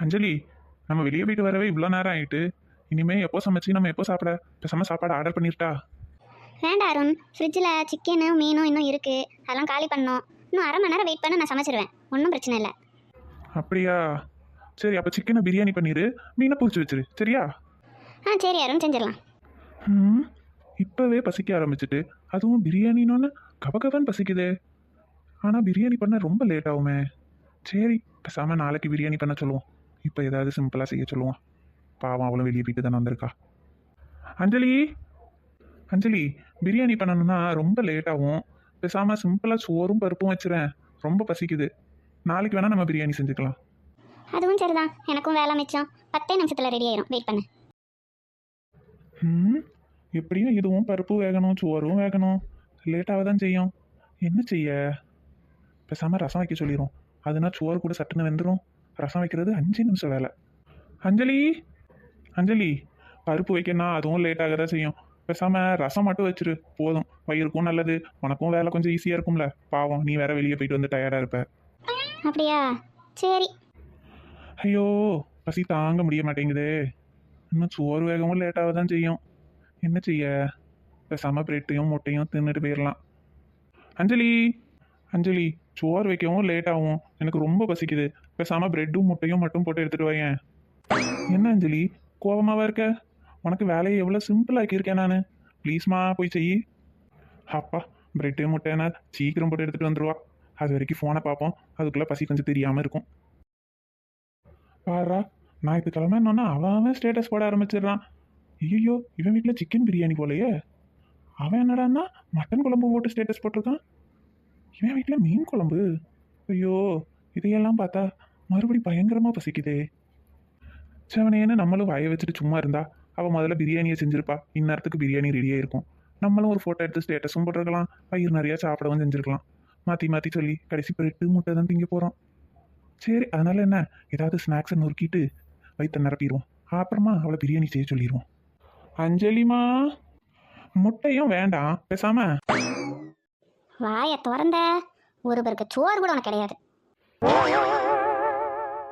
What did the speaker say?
அஞ்சலி, நம்ம வெளியே போயிட்டு வரவே இவ்வளோ நேரம் ஆயிட்டு. இனிமே எப்போ சமைச்சு நம்ம எப்போ சாப்பிட? பேசாம சாப்பாடு ஆர்டர் பண்ணிருட்டா? வேண்டாம் அருண், ஃப்ரிட்ஜில் சிக்கனும் மீனும் இன்னும் இருக்குது. அதெல்லாம் காலி பண்ணோம். இன்னும் அரை மணி நேரம் வெயிட் பண்ண நான் சமைச்சிருவேன். ஒன்றும் பிரச்சனை இல்லை. அப்படியா? சரி, அப்போ சிக்கனை பிரியாணி பண்ணிடு, மீனை பொரிச்சு வச்சிரு, சரியா? சரி அருண், செஞ்சிடலாம். ம், இப்போவே பசிக்க ஆரம்பிச்சிட்டு அதுவும் பிரியாணின்னு கபகபன்னு பசிக்குதே. ஆனால் பிரியாணி பண்ண ரொம்ப லேட் ஆகுமே. சரி, பேசாமல் நாளைக்கு பிரியாணி பண்ண சொல்லுவோம். இப்போ ஏதாவது சிம்பிளாக செய்ய சொல்லுவோம். பாவம், அவளும் வெளியே போயிட்டு தானே வந்திருக்கா. அஞ்சலி, அஞ்சலி, பிரியாணி பண்ணணும்னா ரொம்ப லேட் ஆகும். பேசாமல் சிம்பிளாக சோறும் பருப்பும் வச்சுறேன். ரொம்ப பசிக்குது. நாளைக்கு வேணால் நம்ம பிரியாணி செஞ்சுக்கலாம். அதுவும் சரிதான், எனக்கும் வேலை மிச்சம். 10 நிமிஷத்தில் ரெடி ஆயிரும். வெயிட் பண்ணு. ம், எப்படியும் இதுவும் பருப்பு வேகணும், சோறும் வேகணும். லேட்டாக தான் செய்யும். என்ன செய்ய? பேசாமல் ரசம் வைக்க சொல்லிடும். அதுனா சோறு கூட சட்டுன்னு வெந்துடும். ரசம் வைக்கிறது 5 நிமிஷம் வேலை. அஞ்சலி, அஞ்சலி, பருப்பு வைக்கணும், அதுவும் லேட்டாக தான் செய்யும். பேசாமல் ரசம் மட்டும் வச்சிரு, போதும். வயிறுக்கும் நல்லது, உனக்கும் வேலை கொஞ்சம் ஈஸியாக இருக்கும்ல. பாவம், நீ வேற வெளியே போயிட்டு வந்து டயர்டாக இருப்ப. அப்படியா? சரி. ஐயோ, பசி தாங்க முடிய மாட்டேங்குதே. இன்னும் சோறு வேகவும் லேட்டாக தான் செய்யும். என்ன செய்ய? பேசாமல் பிரெட்டையும் முட்டையும் தின்னுட்டு போயிடலாம். அஞ்சலி, அஞ்சலி, சோறு வைக்கவும் லேட் ஆகும். எனக்கு ரொம்ப பசிக்குது. பேசாமல் பிரெட்டும் முட்டையும் மட்டும் போட்டு எடுத்துகிட்டு வாயேன். என்ன அஞ்சலி, கோபமாவா இருக்க? உனக்கு வேலையை எவ்வளோ சிம்பிள் ஆக்கியிருக்கேன் நான். ப்ளீஸ்மா, போய் செய். அப்பா, பிரெட்டு முட்டைனா சீக்கிரம் போட்டு எடுத்துகிட்டு வந்துடுவா. அது வரைக்கும் ஃபோனை பார்ப்போம். அதுக்குள்ளே பசி கொஞ்சம் தெரியாமல் இருக்கும். பாரா, ஞாயிற்றுக்கிழமை என்னன்னா அவன் ஸ்டேட்டஸ் போட ஆரம்பிச்சிடுறான். ஐயோ, இவன் வீட்டில் சிக்கன் பிரியாணி போலையே. அவன் என்னடான்னா மட்டன் குழம்பு போட்டு ஸ்டேட்டஸ் போட்டிருக்கான். இவன் வீட்டில் மீன் குழம்பு. ஐயோ, இதையெல்லாம் பார்த்தா மறுபடி பயங்கரமாக பசிக்குதே. செவனேன்னு நம்மளும் வாயை வச்சுட்டு சும்மா இருந்தா அவள் முதல்ல பிரியாணியை செஞ்சிருப்பா. இந்நேரத்துக்கு பிரியாணி ரெடியாக இருக்கும். நம்மளும் ஒரு ஃபோட்டோ எடுத்து ஸ்டேட்டஸும் போட்டிருக்கலாம். வயிறு நிறையா சாப்பிடவும் செஞ்சுருக்கலாம். மாற்றி மாற்றி சொல்லி கடைசி பிரெட்டு முட்டை தான் திங்க போகிறோம். சரி, அதனால என்ன, ஏதாவது ஸ்நாக்ஸை நொறுக்கிட்டு வயிற்ற நிரப்பிடுவோம். அப்புறமா அவளை பிரியாணி செய்ய சொல்லிடுவோம். அஞ்சலிமா, முட்டையும் வேண்டாம், பேசாம வாயை திறந்த, ஒரு பேருக்கு சோறு கூட உனக்கு கிடையாது.